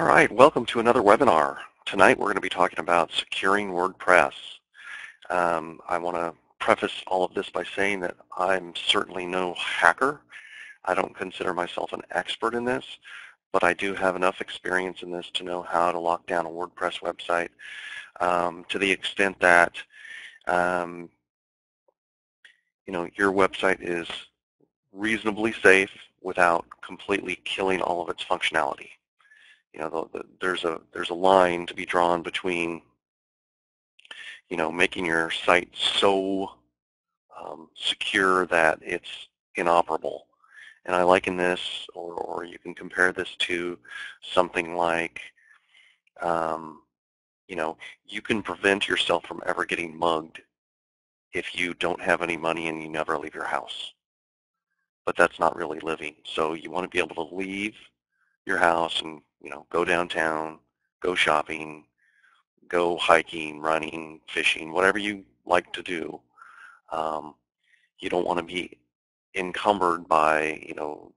All right, welcome to another webinar. Tonight we're going to be talking about securing WordPress. I want to preface all of this by saying that I'm certainly no hacker. I don't consider myself an expert in this, but I do have enough experience in this to know how to lock down a WordPress website to the extent that your website is reasonably safe without completely killing all of its functionality. There's a line to be drawn between, making your site so secure that it's inoperable. And I liken this, or you can compare this to something like, you can prevent yourself from ever getting mugged if you don't have any money and you never leave your house. But that's not really living. So you want to be able to leave your house and, go downtown, go shopping, go hiking, running, fishing, whatever you like to do. You don't want to be encumbered by,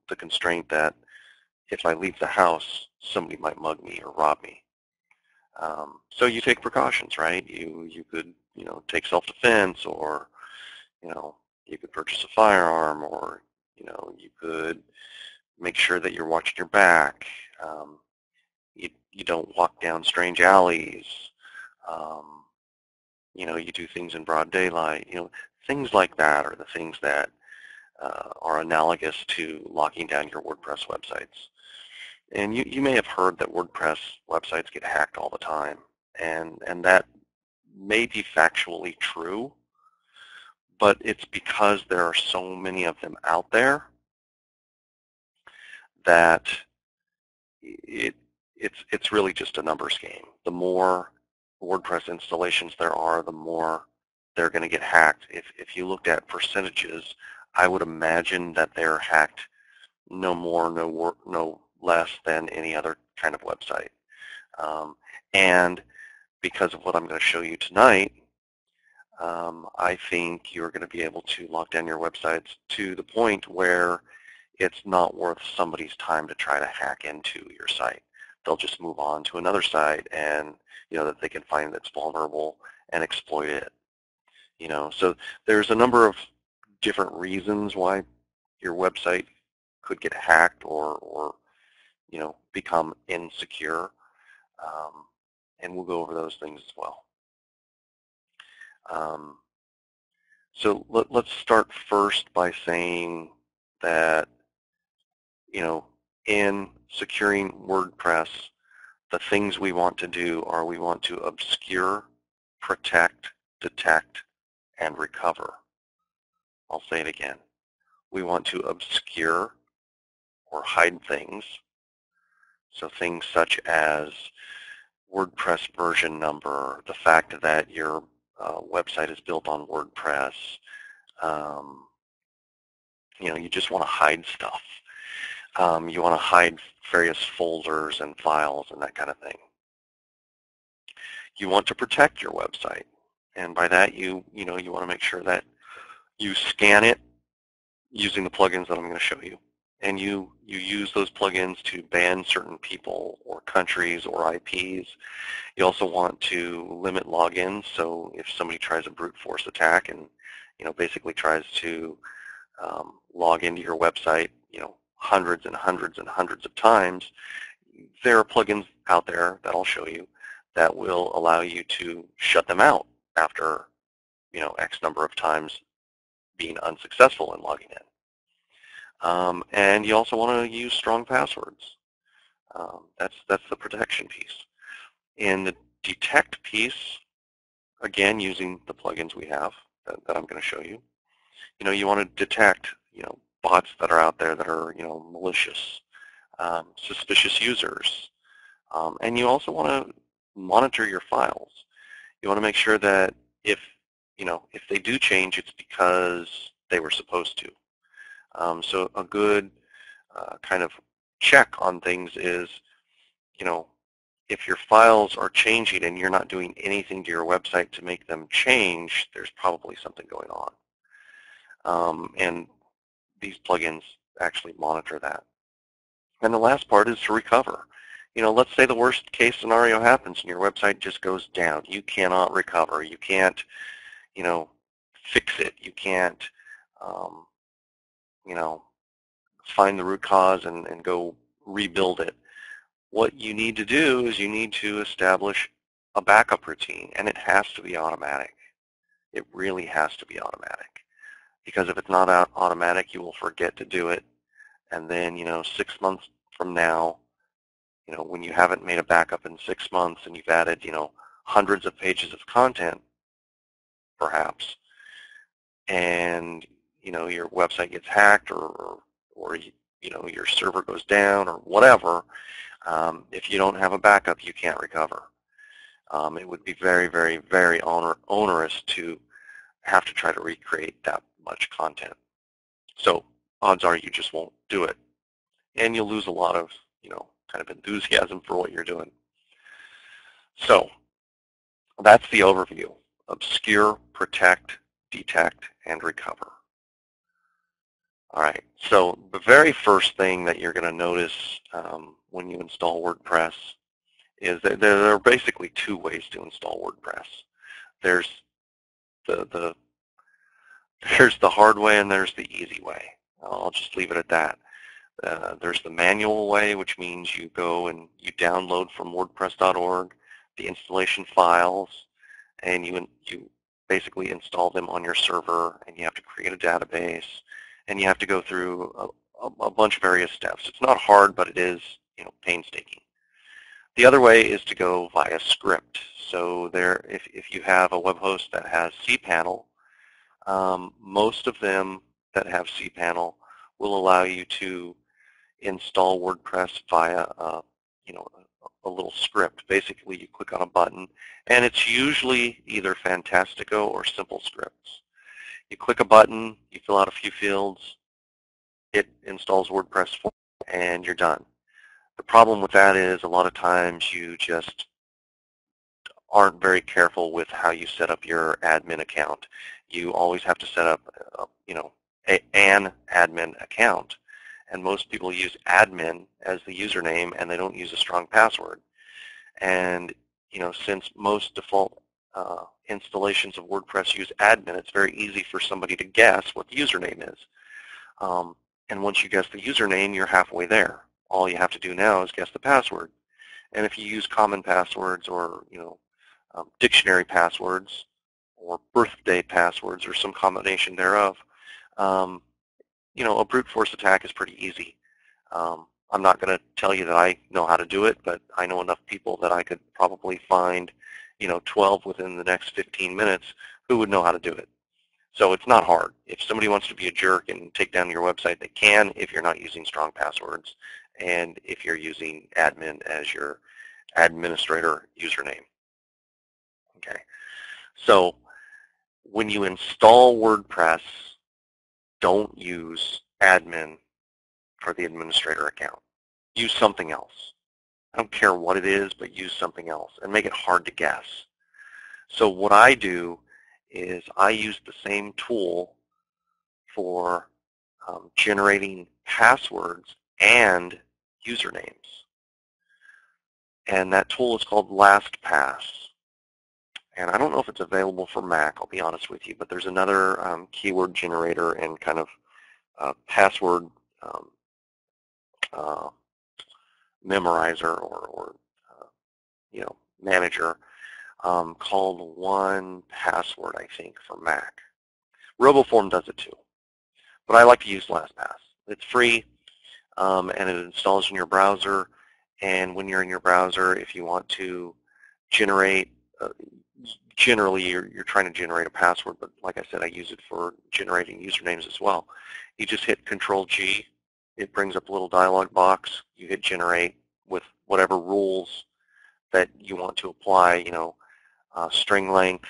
the constraint that if I leave the house, somebody might mug me or rob me. So you take precautions, right? You could, take self-defense, or, you could purchase a firearm, or, you could make sure that you're watching your back. You don't walk down strange alleys. You do things in broad daylight. Things like that are the things that are analogous to locking down your WordPress websites. And you may have heard that WordPress websites get hacked all the time, and that may be factually true, but it's because there are so many of them out there that it's really just a numbers game. The more WordPress installations there are, the more they're going to get hacked. If you looked at percentages, I would imagine that they're hacked no more, no less than any other kind of website. And because of what I'm going to show you tonight, I think you're going to be able to lock down your websites to the point where it's not worth somebody's time to try to hack into your site. They'll just move on to another site, and that they can find that's vulnerable and exploit it. So there's a number of different reasons why your website could get hacked or become insecure, and we'll go over those things as well. So let's start first by saying that, in securing WordPress, the things we want to do are we want to obscure, protect, detect, and recover. I'll say it again. We want to obscure or hide things. So things such as WordPress version number, the fact that your website is built on WordPress. You just want to hide stuff. You want to hide various folders and files and that kind of thing. You want to protect your website, and by that you want to make sure that you scan it using the plugins that I'm going to show you, and you use those plugins to ban certain people or countries or IPs. You also want to limit logins, so if somebody tries a brute force attack and basically tries to log into your website hundreds and hundreds and hundreds of times, there are plugins out there that I'll show you that will allow you to shut them out after X number of times being unsuccessful in logging in. And you also want to use strong passwords. That's the protection piece. In the detect piece, again, using the plugins we have that I'm going to show you, you want to detect bots that are out there that are malicious, suspicious users, and you also want to monitor your files. You want to make sure that if they do change, it's because they were supposed to. So a good kind of check on things is, if your files are changing and you're not doing anything to your website to make them change, there's probably something going on. And these plugins actually monitor that. And the last part is to recover. let's say the worst case scenario happens and your website just goes down. You cannot recover. You can't, fix it. You can't, um, you know, find the root cause and go rebuild it. What you need to do is you need to establish a backup routine, and it has to be automatic. It really has to be automatic, because if it's not automatic, you will forget to do it, and then 6 months from now, when you haven't made a backup in 6 months and you've added hundreds of pages of content perhaps, and your website gets hacked, or your server goes down or whatever, if you don't have a backup, you can't recover. It would be very, very, very onerous to have to try to recreate that much content. So odds are you just won't do it, and you'll lose a lot of kind of enthusiasm for what you're doing. So that's the overview: obscure, protect, detect, and recover. All right, so the very first thing that you're going to notice when you install WordPress is that there are basically two ways to install WordPress. There's there's the hard way and there's the easy way. I'll just leave it at that. There's the manual way, which means you go and you download from WordPress.org the installation files, and you basically install them on your server, and you have to create a database, and you have to go through a bunch of various steps. It's not hard, but it is painstaking. The other way is to go via script. So if you have a web host that has cPanel, most of them that have cPanel will allow you to install WordPress via a little script. Basically, you click on a button, and it's usually either Fantastico or Simple Scripts. You click a button, you fill out a few fields, it installs WordPress for you, and you're done. The problem with that is a lot of times you just aren't very careful with how you set up your admin account. You always have to set up, an admin account, and most people use admin as the username, and they don't use a strong password. And since most default installations of WordPress use admin, it's very easy for somebody to guess what the username is. And once you guess the username, you're halfway there. All you have to do now is guess the password. And if you use common passwords or dictionary passwords or birthday passwords or some combination thereof, a brute force attack is pretty easy. I'm not going to tell you that I know how to do it, but I know enough people that I could probably find 12 within the next 15 minutes who would know how to do it. So it's not hard. If somebody wants to be a jerk and take down your website, they can, if you're not using strong passwords and if you're using admin as your administrator username. Okay. So when you install WordPress, don't use admin for the administrator account. Use something else. I don't care what it is, but use something else and make it hard to guess. So what I do is I use the same tool for generating passwords and usernames. And that tool is called LastPass. And I don't know if it's available for Mac, I'll be honest with you, but there's another keyword generator and kind of password memorizer or manager called 1Password, I think, for Mac. RoboForm does it too, but I like to use LastPass. It's free, and it installs in your browser. And when you're in your browser, if you want to generate, generally you're trying to generate a password, but like I said, I use it for generating usernames as well. You just hit Control-G. It brings up a little dialog box. You hit generate with whatever rules that you want to apply, string length,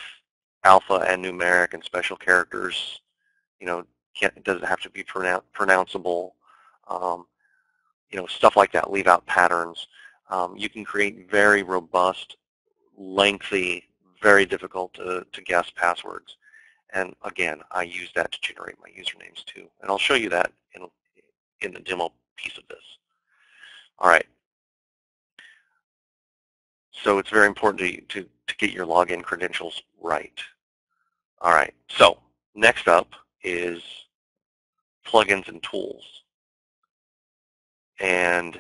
alpha and numeric and special characters. It doesn't have to be pronounceable. Stuff like that. Leave out patterns. You can create very robust, lengthy, very difficult to guess passwords. And again, I use that to generate my usernames too. And I'll show you that in the demo piece of this. All right. So it's very important to get your login credentials right. All right, so next up is plugins and tools. And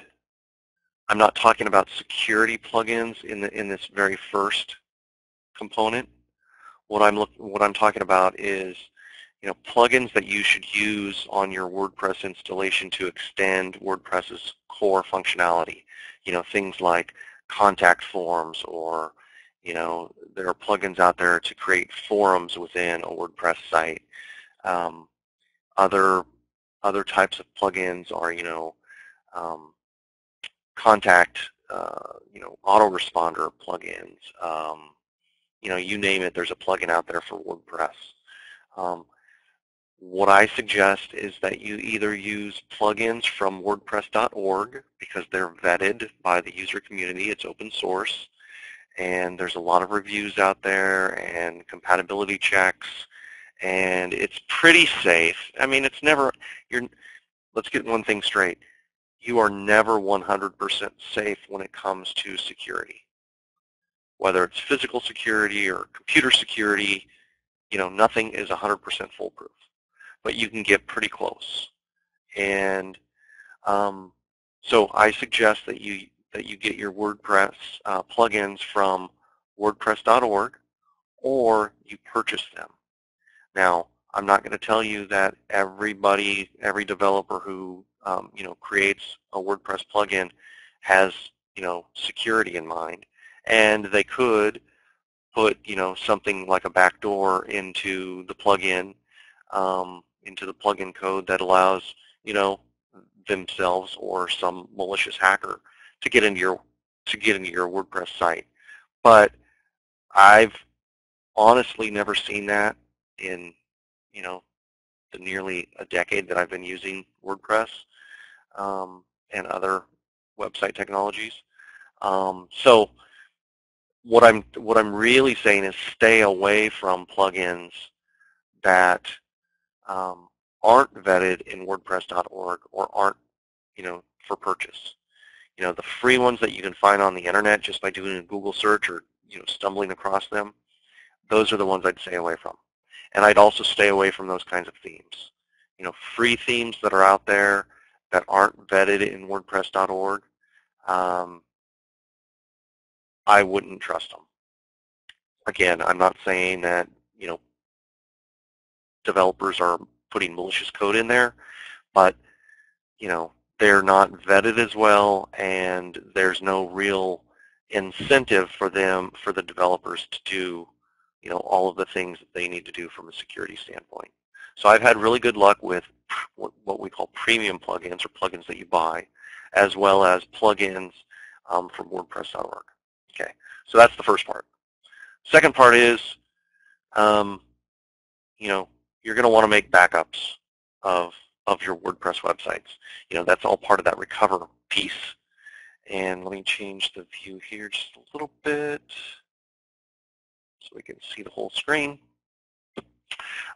I'm not talking about security plugins in this very first component. What I'm talking about is, plugins that you should use on your WordPress installation to extend WordPress's core functionality. Things like contact forms, or there are plugins out there to create forums within a WordPress site. Other types of plugins are, contact, autoresponder plugins. You name it, there's a plugin out there for WordPress. What I suggest is that you either use plugins from WordPress.org, because they're vetted by the user community, it's open source, and there's a lot of reviews out there and compatibility checks, and it's pretty safe. I mean, it's never, let's get one thing straight. You are never 100% safe when it comes to security. Whether it's physical security or computer security, nothing is 100% foolproof. But you can get pretty close. And so I suggest that you get your WordPress plugins from WordPress.org, or you purchase them. Now, I'm not going to tell you that every developer who creates a WordPress plugin has security in mind, and they could put something like a backdoor into the plugin code that allows themselves or some malicious hacker to get into your WordPress site. But I've honestly never seen that in the nearly a decade that I've been using WordPress and other website technologies. So what I'm really saying is stay away from plugins that aren't vetted in WordPress.org or aren't for purchase. The free ones that you can find on the internet just by doing a Google search or stumbling across them, those are the ones I'd stay away from. And I'd also stay away from those kinds of themes. Free themes that are out there that aren't vetted in WordPress.org, I wouldn't trust them. Again, I'm not saying that developers are putting malicious code in there, but they're not vetted as well, and there's no real incentive for the developers to do all of the things that they need to do from a security standpoint. So I've had really good luck with what we call premium plugins, or plugins that you buy, as well as plugins from WordPress.org. Okay, so that's the first part. Second part is, you're going to want to make backups of your WordPress websites. That's all part of that recover piece. And let me change the view here just a little bit so we can see the whole screen.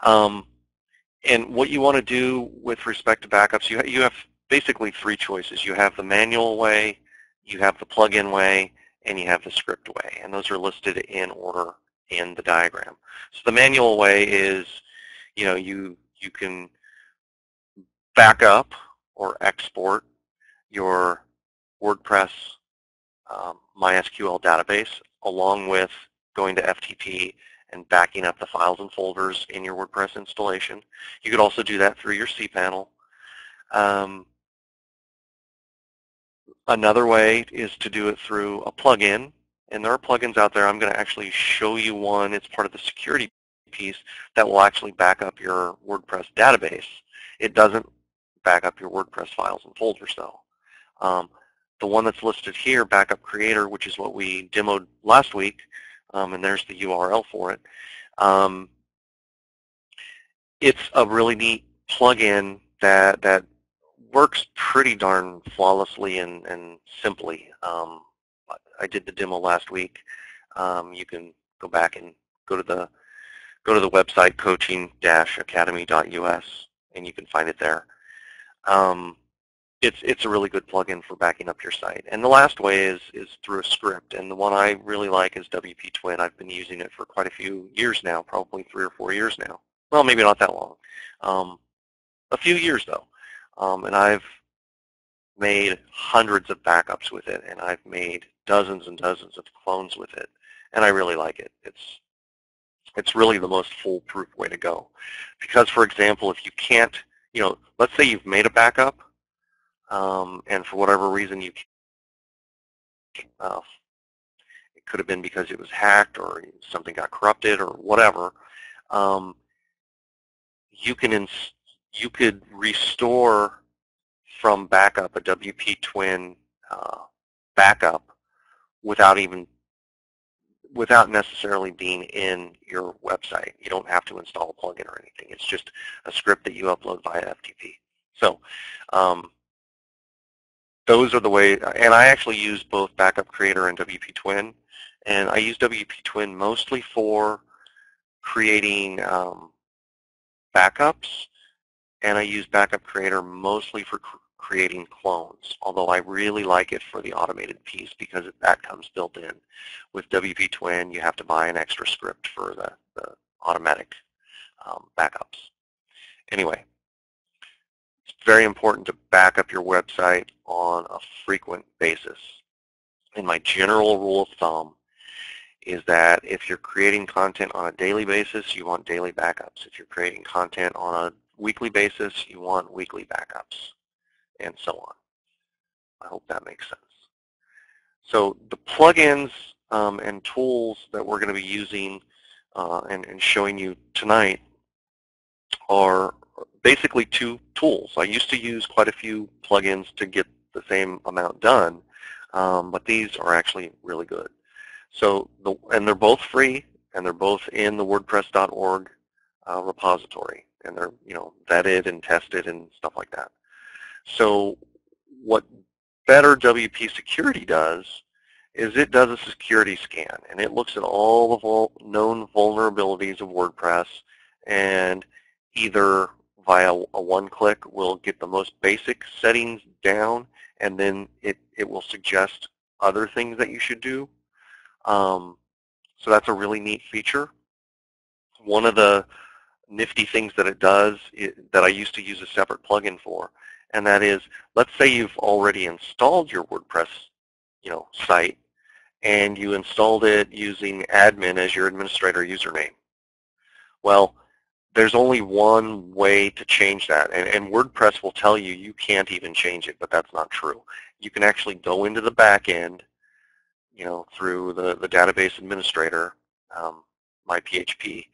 And what you want to do with respect to backups, you have basically three choices. You have the manual way, you have the plugin way, and you have the script way. And those are listed in order in the diagram. So the manual way is, you can back up or export your WordPress MySQL database along with going to FTP and backing up the files and folders in your WordPress installation. You could also do that through your cPanel. Another way is to do it through a plugin, and there are plugins out there. I'm going to actually show you one. It's part of the security piece that will actually back up your WordPress database. It doesn't back up your WordPress files and folders, though. The one that's listed here, Backup Creator, which is what we demoed last week, and there's the URL for it. It's a really neat plugin that works pretty darn flawlessly and simply. I did the demo last week. You can go back and go to the website coaching-academy.us, and you can find it there. it's a really good plugin for backing up your site. And the last way is through a script, and the one I really like is WP Twin. I've been using it for quite a few years now, probably 3 or 4 years now. Well, maybe not that long. A few years though. And I've made hundreds of backups with it, and I've made dozens and dozens of clones with it, and I really like it. It's really the most foolproof way to go. Because, for example, if you can't, let's say you've made a backup, and for whatever reason it could have been because it was hacked or something got corrupted or whatever. You could restore from backup a WP Twin backup without necessarily being in your website. You don't have to install a plugin or anything. It's just a script that you upload via FTP. So those are the way, and I actually use both Backup Creator and WP Twin, and I use WP Twin mostly for creating backups, and I use Backup Creator mostly for creating clones, although I really like it for the automated piece because that comes built in. With WP Twin, you have to buy an extra script for the automatic backups. Anyway, it's very important to back up your website on a frequent basis. And my general rule of thumb is that if you're creating content on a daily basis, you want daily backups. If you're creating content on a weekly basis, you want weekly backups, and so on. I hope that makes sense. So the plugins and tools that we're going to be using and showing you tonight are basically 2 tools. I used to use quite a few plugins to get the same amount done, but these are actually really good. So, and they're both free, and they're both in the WordPress.org repository, and they're vetted and tested and stuff like that. So what better WP Security does is it does a security scan, and it looks at all the known vulnerabilities of WordPress, and either via a one-click will get the most basic settings down, and then it will suggest other things that you should do. So that's a really neat feature. One of the nifty things that it does that I used to use a separate plugin for, and that is, let's say you've already installed your WordPress site, and you installed it using admin as your administrator username. Well, there's only one way to change that, and WordPress will tell you you can't even change it, but that's not true. You can actually go into the back end, through the database administrator, my PHP,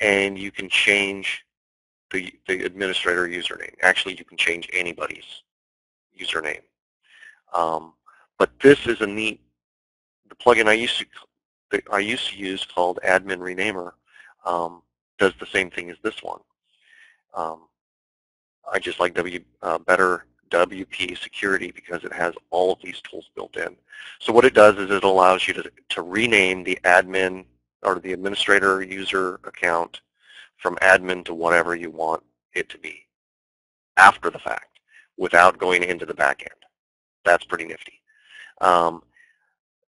and you can change the administrator username. Actually, you can change anybody's username. But this is the plugin I used to use called Admin Renamer does the same thing as this one. I just like better WP Security because it has all of these tools built in. So what it does is it allows you to rename the admin or the administrator user account from admin to whatever you want it to be after the fact without going into the back end. That's pretty nifty.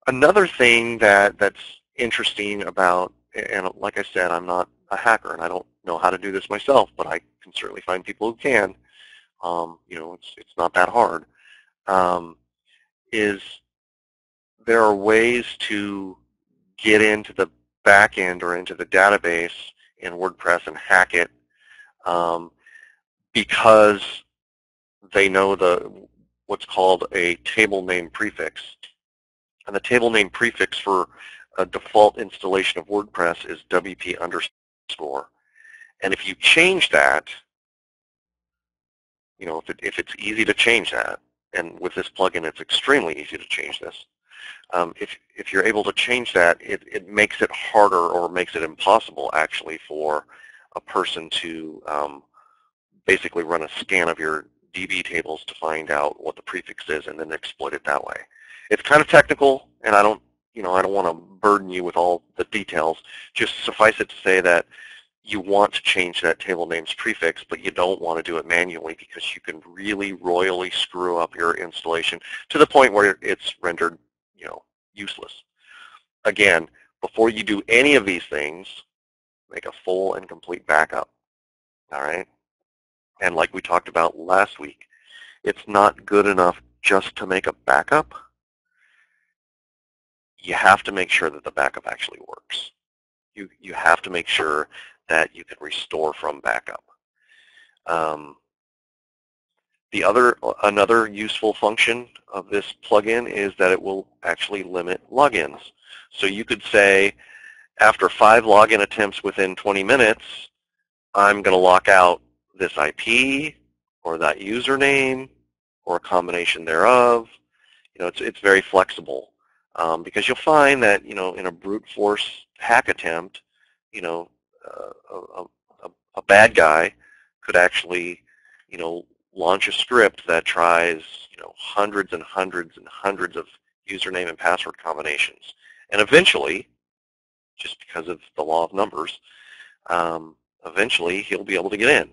Another thing that's interesting about, and like I said, I'm not a hacker and I don't know how to do this myself, but I can certainly find people who can. It's not that hard. Is there are ways to get into the back end or into the database in WordPress and hack it because they know what's called a table name prefix. And the table name prefix for a default installation of WordPress is WP _. And if you change that, if it's easy to change that, and with this plugin it's extremely easy to change this, if you're able to change that, it makes it harder or makes it impossible actually for a person to basically run a scan of your DB tables to find out what the prefix is and then exploit it that way. It's kind of technical, and I don't want to burden you with all the details. Just suffice it to say that you want to change that table names prefix, but you don't want to do it manually because you can really royally screw up your installation to the point where it's rendered, useless. Again, before you do any of these things, make a full and complete backup. All right? And like we talked about last week, it's not good enough just to make a backup. You have to make sure that the backup actually works. You have to make sure that you can restore from backup. Another useful function of this plugin is that it will actually limit logins. So you could say, after 5 login attempts within 20 minutes, I'm going to lock out this IP or that username or a combination thereof. It's very flexible because you'll find that in a brute force hack attempt, a bad guy could actually launch a script that tries hundreds and hundreds and hundreds of username and password combinations, and eventually, just because of the law of numbers, eventually he'll be able to get in.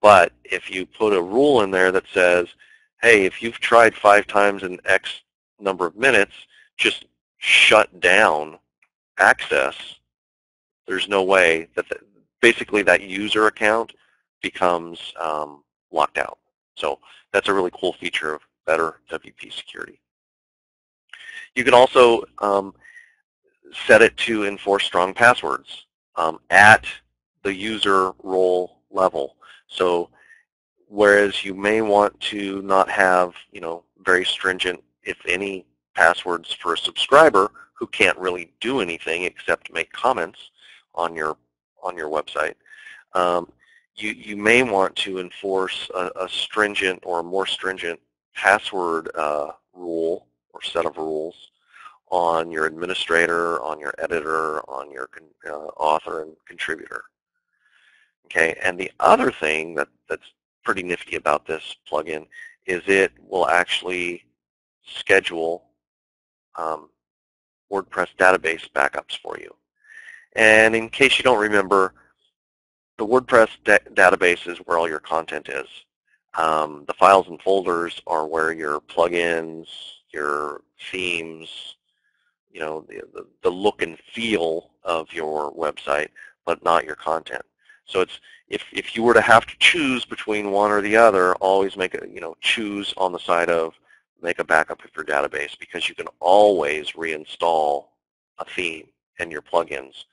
But if you put a rule in there that says, hey, if you've tried 5 times in X number of minutes, just shut down access, there's no way that basically that user account becomes locked out. So that's a really cool feature of better WP security. You can also set it to enforce strong passwords at the user role level. So whereas you may want to not have, very stringent, if any, passwords for a subscriber who can't really do anything except make comments on your website, you may want to enforce a stringent or a more stringent password rule or set of rules on your administrator, on your editor, on your author and contributor. Okay, and the other thing that's pretty nifty about this plugin is it will actually schedule WordPress database backups for you. And in case you don't remember, the WordPress database is where all your content is. The files and folders are where your plugins, your themes, the look and feel of your website, but not your content. So it's if you were to have to choose between one or the other, always make choose on the side of make a backup of your database, because you can always reinstall a theme and your plugins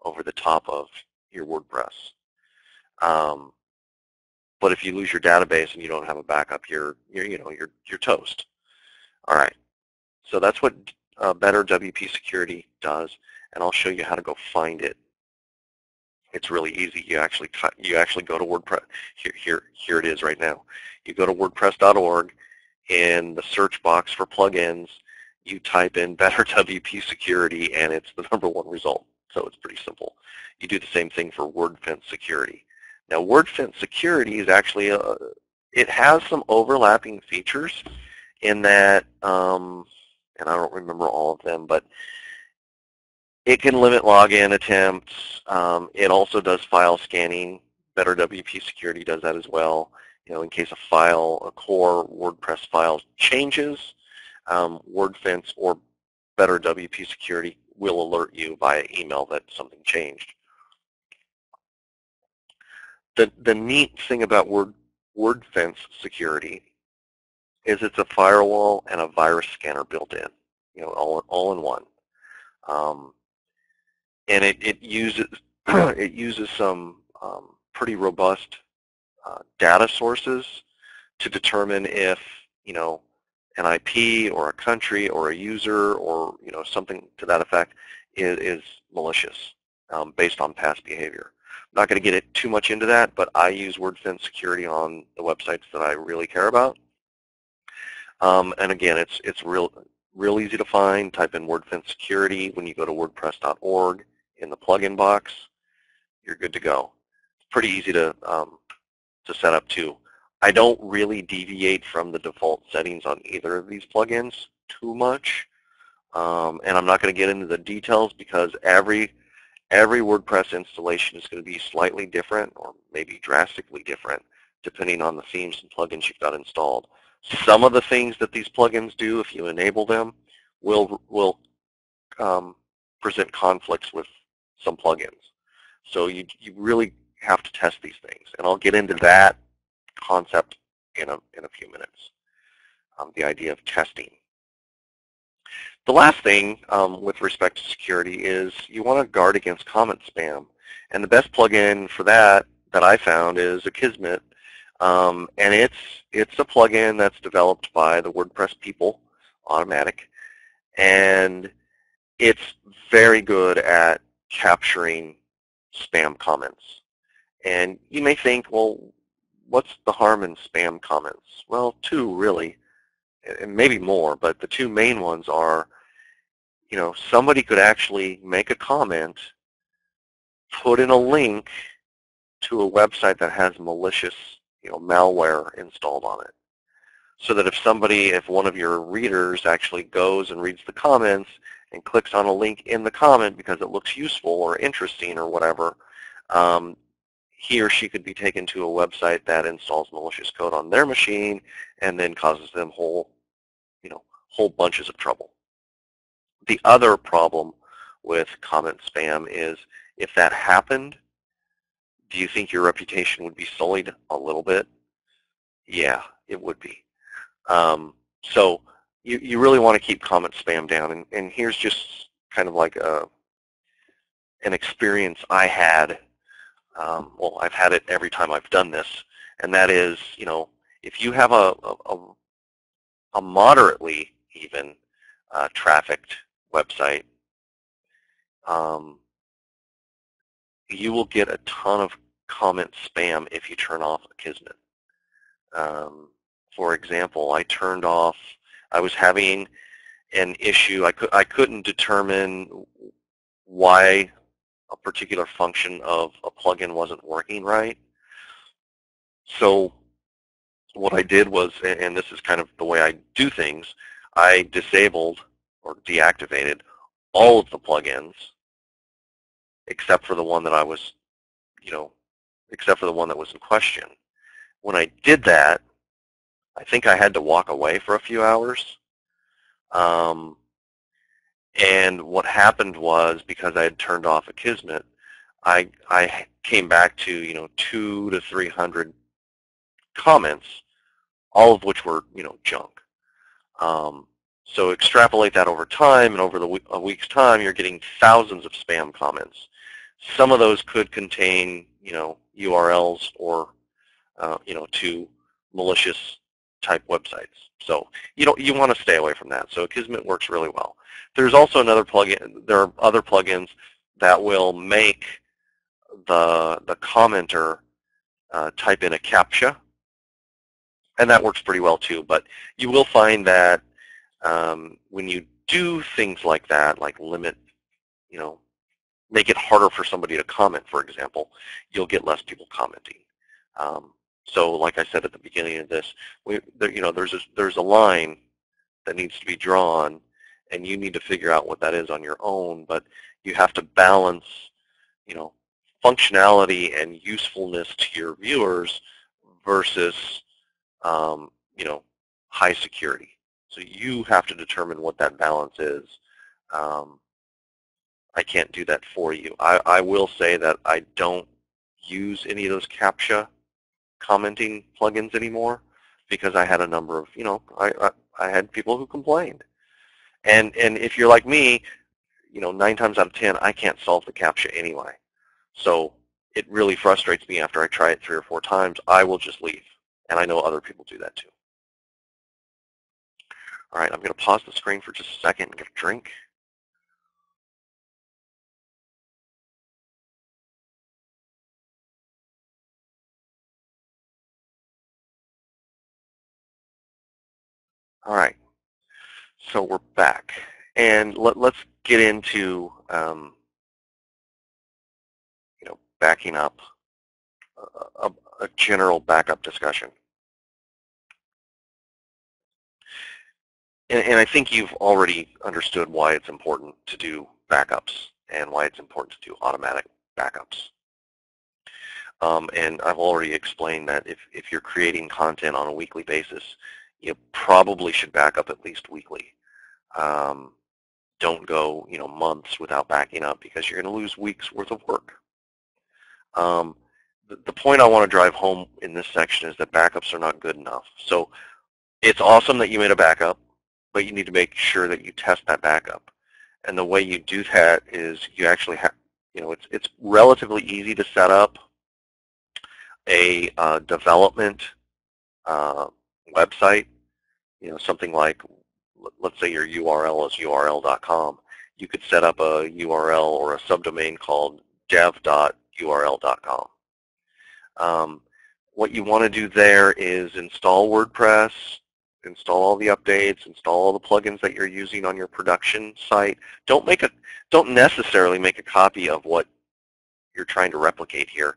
over the top of your WordPress. But if you lose your database and you don't have a backup, you're toast. All right. So that's what Better WP Security does, and I'll show you how to go find it. It's really easy. You actually go to WordPress. Here it is right now. You go to WordPress.org. In the search box for plugins, you type in Better WP Security, and it's the #1 result. So it's pretty simple. You do the same thing for Wordfence Security. Now, Wordfence Security is actually it has some overlapping features in that, and I don't remember all of them, but it can limit login attempts. It also does file scanning. Better WP Security does that as well. In case a core WordPress file changes, Wordfence or Better WP Security will alert you via email that something changed. The neat thing about Wordfence Security is it's a firewall and a virus scanner built in, all in one. And it uses it uses some pretty robust data sources to determine if an IP or a country or a user or something to that effect is malicious based on past behavior. I'm not going to get it too much into that, but I use Wordfence Security on the websites that I really care about. And again, it's real easy to find. Type in Wordfence Security when you go to WordPress.org in the plugin box. You're good to go. It's pretty easy to set up too. I don't really deviate from the default settings on either of these plugins too much, and I'm not going to get into the details because every Every WordPress installation is going to be slightly different or maybe drastically different depending on the themes and plugins you've got installed. Some of the things that these plugins do, if you enable them, will present conflicts with some plugins. So you really have to test these things, and I'll get into that concept in a few minutes. The idea of testing. The last thing with respect to security is you want to guard against comment spam, and the best plugin for that I found is Akismet, and it's a plugin that's developed by the WordPress people, automatic, and it's very good at capturing spam comments. And you may think, well, what's the harm in spam comments? Well, two really, and maybe more, but the two main ones are, somebody could actually make a comment, put in a link to a website that has malicious, malware installed on it. So that if one of your readers actually goes and reads the comments and clicks on a link in the comment because it looks useful or interesting or whatever, he or she could be taken to a website that installs malicious code on their machine and then causes them whole bunches of trouble. The other problem with comment spam is if that happened, do you think your reputation would be sullied a little bit? Yeah, it would be. So you really want to keep comment spam down. And here's just kind of like an experience I had. Well, I've had it every time I've done this, and that is, if you have a moderately even trafficked website, you will get a ton of comment spam if you turn off Akismet. For example, I was having an issue. I couldn't determine why a particular function of a plugin wasn't working right. So what I did was, and this is kind of the way I do things, I disabled or deactivated all of the plugins except for the one that except for the one that was in question. When I did that, I think I had to walk away for a few hours. And what happened was, because I had turned off Akismet, I came back to 200 to 300 comments, all of which were junk. So extrapolate that over time, and over a week's time, you're getting thousands of spam comments. Some of those could contain URLs or to malicious type websites. So you want to stay away from that. So Akismet works really well. There's also another plugin. There are other plugins that will make the commenter type in a CAPTCHA, and that works pretty well too. But you will find that when you do things like that, like limit, make it harder for somebody to comment, for example, you'll get less people commenting. So like I said at the beginning of this, there's a line that needs to be drawn, and you need to figure out what that is on your own, but you have to balance, functionality and usefulness to your viewers versus, high security. So you have to determine what that balance is. I can't do that for you. I will say that I don't use any of those CAPTCHA commenting plugins anymore because I had a number of, I had people who complained. And if you're like me, 9 times out of 10, I can't solve the CAPTCHA anyway. So it really frustrates me after I try it 3 or 4 times. I will just leave. And I know other people do that too. All right, I'm going to pause the screen for just a second and get a drink. All right, so we're back. And let's get into, backing up, a general backup discussion. And I think you've already understood why it's important to do backups and why it's important to do automatic backups. And I've already explained that if you're creating content on a weekly basis, you probably should back up at least weekly. Don't go, months without backing up, because you're going to lose weeks worth of work. The point I want to drive home in this section is that backups are not good enough. So it's awesome that you made a backup, but you need to make sure that you test that backup. And the way you do that is you actually have, it's relatively easy to set up a development website, something like, let's say your URL is url.com. You could set up a URL or a subdomain called dev.url.com. What you want to do there is install WordPress, install all the updates, install all the plugins that you're using on your production site. Don't necessarily make a copy of what you're trying to replicate here.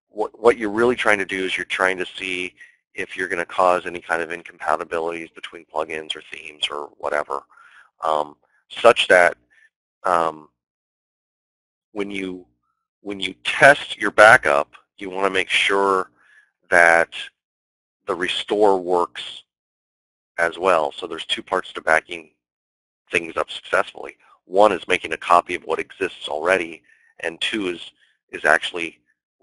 What you're really trying to do is you're trying to see if you're going to cause any kind of incompatibilities between plugins or themes or whatever, such that when you test your backup, you want to make sure that the restore works as well. So there's two parts to backing things up successfully. One is making a copy of what exists already, and two is actually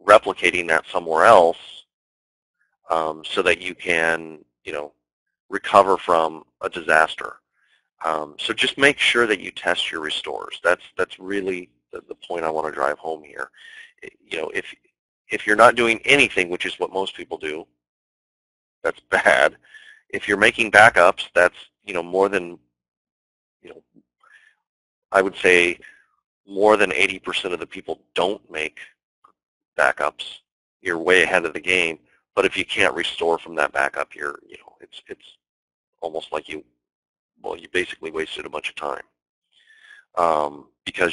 replicating that somewhere else, so that you can, recover from a disaster. So just make sure that you test your restores. That's really the point I want to drive home here. If you're not doing anything, which is what most people do, that's bad. If you're making backups, that's more than, I would say more than 80% of the people don't make backups. You're way ahead of the game. But if you can't restore from that backup, it's almost like you basically wasted a bunch of time, because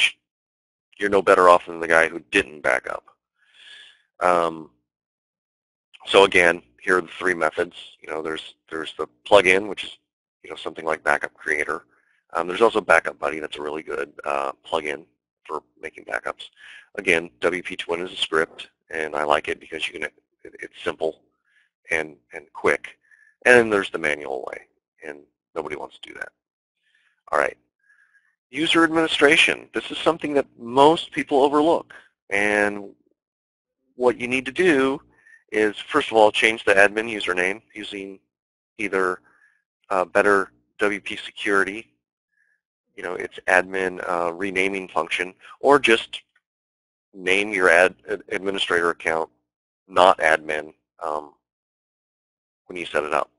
you're no better off than the guy who didn't back up. So again, here are the three methods. There's the plugin, which is something like Backup Creator. There's also Backup Buddy. That's a really good plugin for making backups. Again, WP Twin is a script, and I like it because it's simple and quick. And then there's the manual way, and nobody wants to do that. All right. User administration. This is something that most people overlook. And what you need to do is, first of all, change the admin username using either Better WP Security, its admin renaming function, or just name your administrator account not admin when you set it up.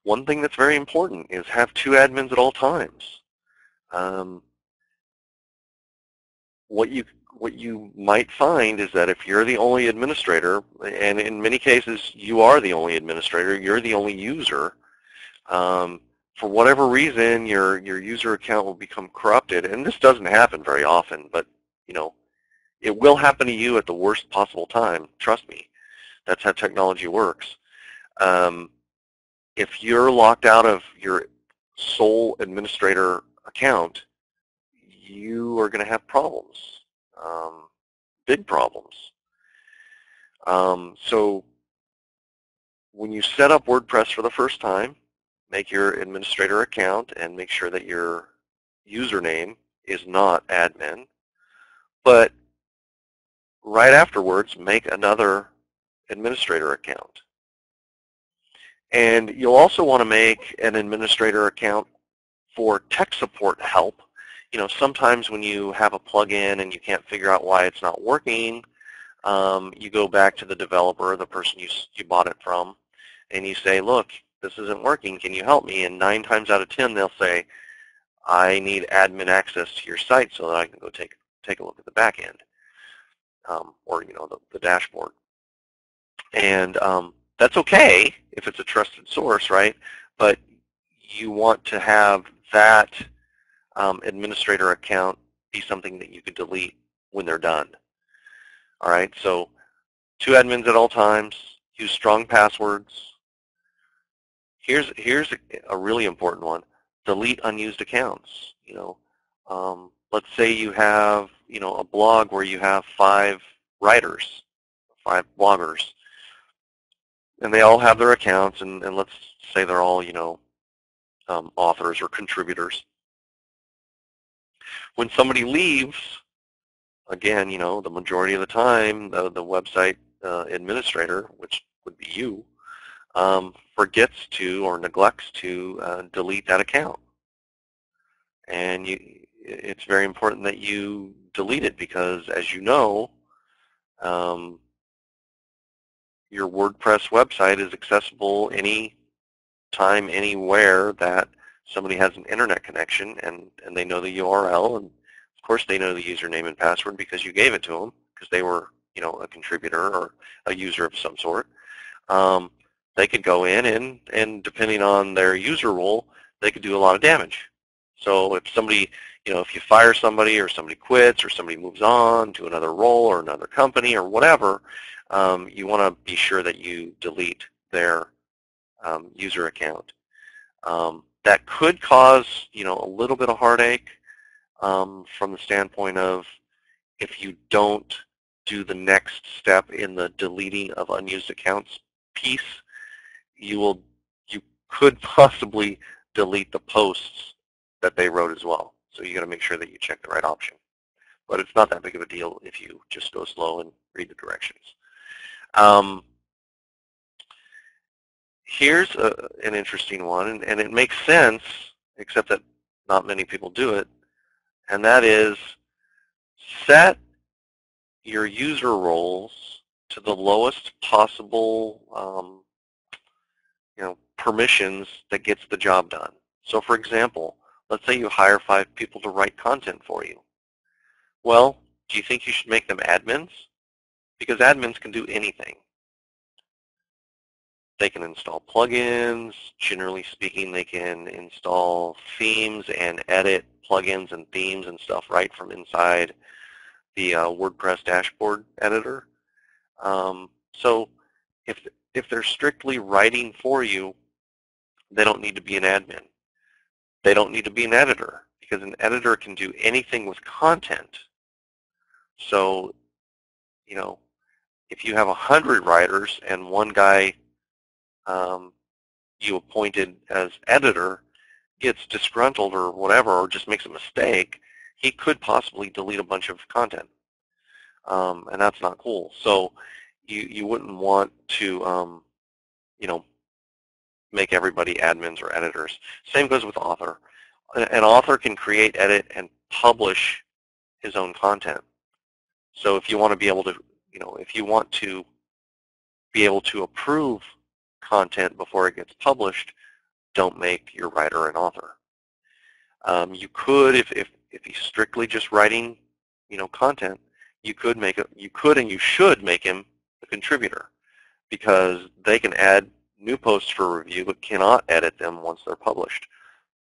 One thing that's very important is have two admins at all times. What you might find is that if you're the only administrator, and in many cases you are the only administrator, you're the only user, for whatever reason your user account will become corrupted. And this doesn't happen very often, but it will happen to you at the worst possible time. Trust me, that's how technology works. If you're locked out of your sole administrator account, you are going to have problems, big problems. So when you set up WordPress for the first time, make your administrator account and make sure that your username is not admin. But right afterwards, make another administrator account. And you'll also want to make an administrator account for tech support help. Sometimes when you have a plugin and you can't figure out why it's not working, you go back to the developer, the person you bought it from, and you say, look, this isn't working, can you help me? And 9 times out of 10, they'll say, I need admin access to your site so that I can go take a look at the back end, or the dashboard. And that's okay if it's a trusted source, right? But you want to have that administrator account be something that you could delete when they're done. All right, so 2 admins at all times, use strong passwords. Here's a really important one. Delete unused accounts. let's say you have, a blog where you have 5 writers, 5 bloggers, and they all have their accounts, and let's say they're all, authors or contributors. When somebody leaves, again, the majority of the time, the website administrator, which would be you, forgets to or neglects to delete that account. And it's very important that you delete it because, as you know, your WordPress website is accessible anytime, anywhere that somebody has an internet connection, and they know the URL, and of course they know the username and password because you gave it to them because they were, a contributor or a user of some sort. They could go in and depending on their user role, they could do a lot of damage. So if somebody, if you fire somebody or somebody quits or somebody moves on to another role or another company or whatever, you want to be sure that you delete their user account. That could cause, a little bit of heartache from the standpoint of if you don't do the next step in the deleting of unused accounts piece, you could possibly delete the posts that they wrote as well. So you got to make sure that you check the right option. But it's not that big of a deal if you just go slow and read the directions. Here's an interesting one, and it makes sense, except that not many people do it, and that is set your user roles to the lowest possible permissions that gets the job done. So for example, let's say you hire 5 people to write content for you. Well, do you think you should make them admins? Because admins can do anything. They can install plugins. Generally speaking, they can install themes and edit plugins and themes and stuff right from inside the WordPress dashboard editor. So if they're strictly writing for you, they don't need to be an admin. They don't need to be an editor because an editor can do anything with content. So, if you have 100 writers and one guy you appointed as editor gets disgruntled or whatever, or just makes a mistake, he could possibly delete a bunch of content, and that's not cool. So you wouldn't want to make everybody admins or editors. Same goes with author. An author can create, edit, and publish his own content. So if you want to be able to, if you want to be able to approve content before it gets published, don't make your writer an author. You could, if he's strictly just writing, content, you could and you should make him a contributor because they can add new posts for review but cannot edit them once they're published.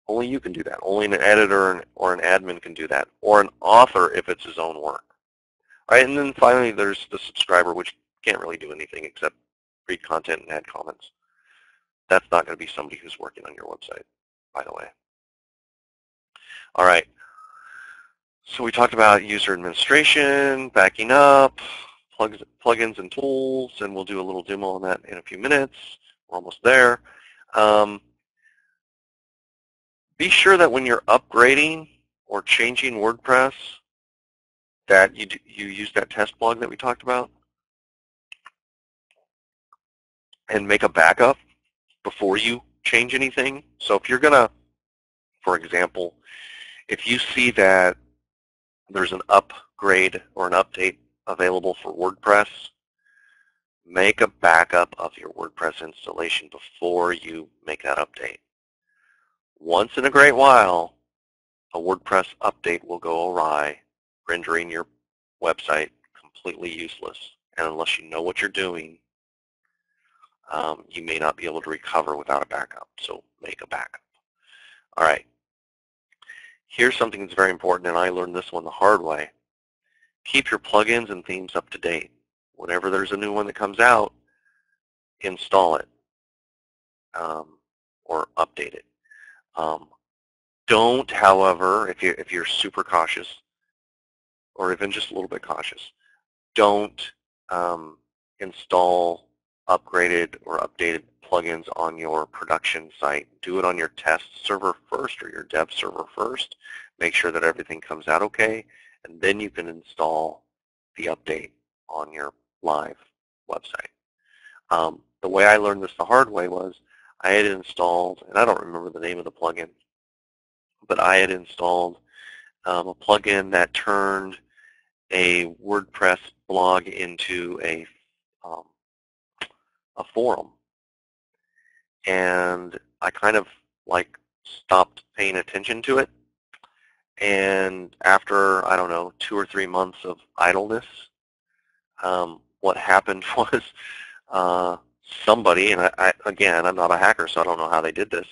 Only you can do that. Only an editor or an admin can do that, or an author if it's his own work. All right, and then finally there's the subscriber, which can't really do anything except read content and add comments. That's not going to be somebody who's working on your website, by the way. All right, so we talked about user administration, backing up, plugins and tools, and we'll do a little demo on that in a few minutes. We're almost there. Be sure that when you're upgrading or changing WordPress that you use that test blog that we talked about and make a backup before you change anything. So if you're going to, for example, if you see that there's an upgrade or an update available for WordPress, make a backup of your WordPress installation before you make that update. Once in a great while, a WordPress update will go awry, rendering your website completely useless. And unless you know what you're doing, you may not be able to recover without a backup. So make a backup. All right. Here's something that's very important, and I learned this one the hard way. Keep your plugins and themes up to date. Whenever there's a new one that comes out, install it or update it. Don't, however, if you're super cautious, or even just a little bit cautious, don't install upgraded or updated plugins on your production site. Do it on your test server first or your dev server first. Make sure that everything comes out okay, and then you can install the update on your live website. The way I learned this the hard way was I had installed, and I don't remember the name of the plugin, but I had installed a plugin that turned a WordPress blog into um, a forum, and I kind of like stopped paying attention to it. And after, I don't know, 2 or 3 months of idleness, what happened was somebody, and again, I'm not a hacker, so I don't know how they did this,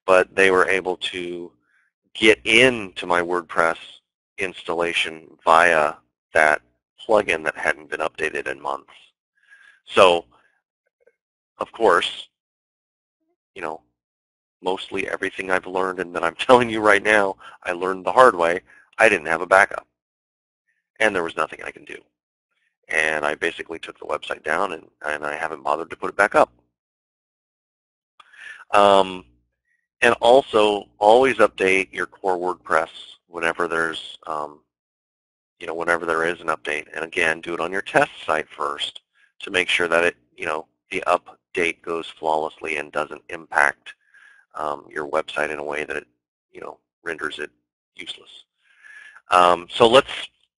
but they were able to get into my WordPress installation via that plugin that hadn't been updated in months. So, of course, you know, mostly everything I've learned and that I'm telling you right now, I learned the hard way. I didn't have a backup, and there was nothing I can do. And I basically took the website down, and I haven't bothered to put it back up. And also, always update your core WordPress whenever there's, whenever there is an update. And again, do it on your test site first to make sure that the update goes flawlessly and doesn't impact your website in a way that it, renders it useless. So let's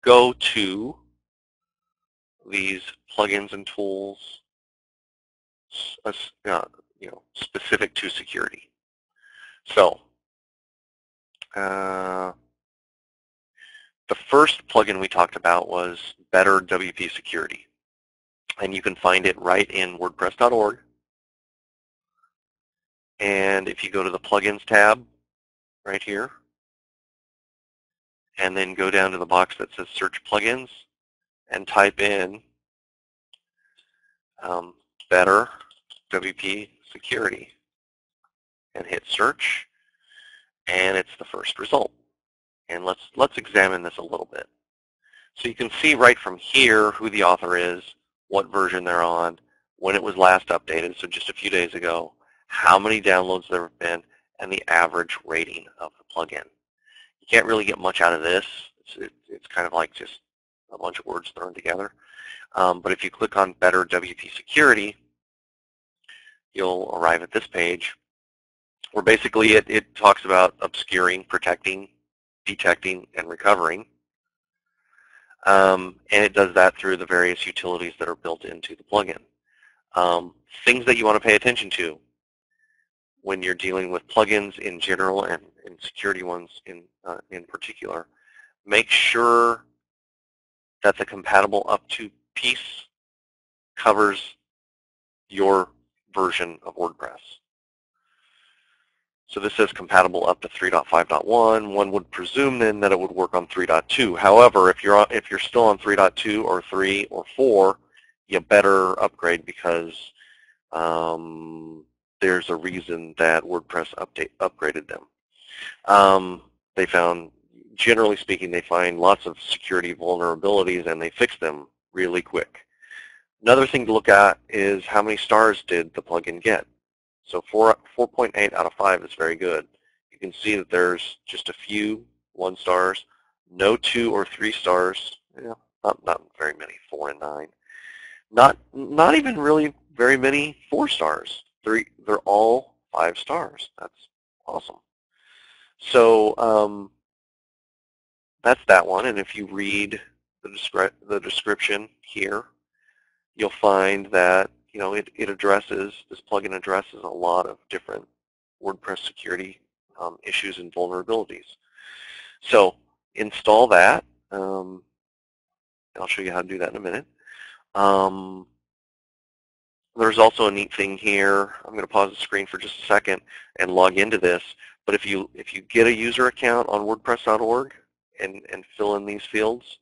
go to these plugins and tools, specific to security. So the first plugin we talked about was Better WP Security, and you can find it right in WordPress.org. And if you go to the Plugins tab right here, and then go down to the box that says Search Plugins, and type in Better WP Security, and hit Search, and it's the first result. And let's examine this a little bit. So you can see right from here who the author is, what version they're on, when it was last updated, so just a few days ago, how many downloads there have been, and the average rating of the plugin. You can't really get much out of this. It's kind of like just a bunch of words thrown together. But if you click on Better WP Security, you'll arrive at this page where basically it talks about obscuring, protecting, detecting, and recovering. And it does that through the various utilities that are built into the plugin. Things that you want to pay attention to when you're dealing with plugins in general and security ones in particular. Make sure that the compatible up to piece covers your version of WordPress. So this says compatible up to 3.5.1. One would presume then that it would work on 3.2. However, if you're still on 3.2 or 3 or 4, you better upgrade because there's a reason that WordPress upgraded them. They found, generally speaking, they find lots of security vulnerabilities and they fix them really quick. Another thing to look at is how many stars did the plugin get. So 4.8 out of 5 is very good. You can see that there's just a few 1 stars, no 2 or 3 stars, not very many, 4 and 9. Not even really very many 4 stars. They're all 5 stars. That's awesome. So that's that one. And if you read the description here, you'll find that this plugin addresses a lot of different WordPress security issues and vulnerabilities. So install that. I'll show you how to do that in a minute. There's also a neat thing here. I'm going to pause the screen for just a second and log into this. But if you get a user account on WordPress.org and fill in these fields,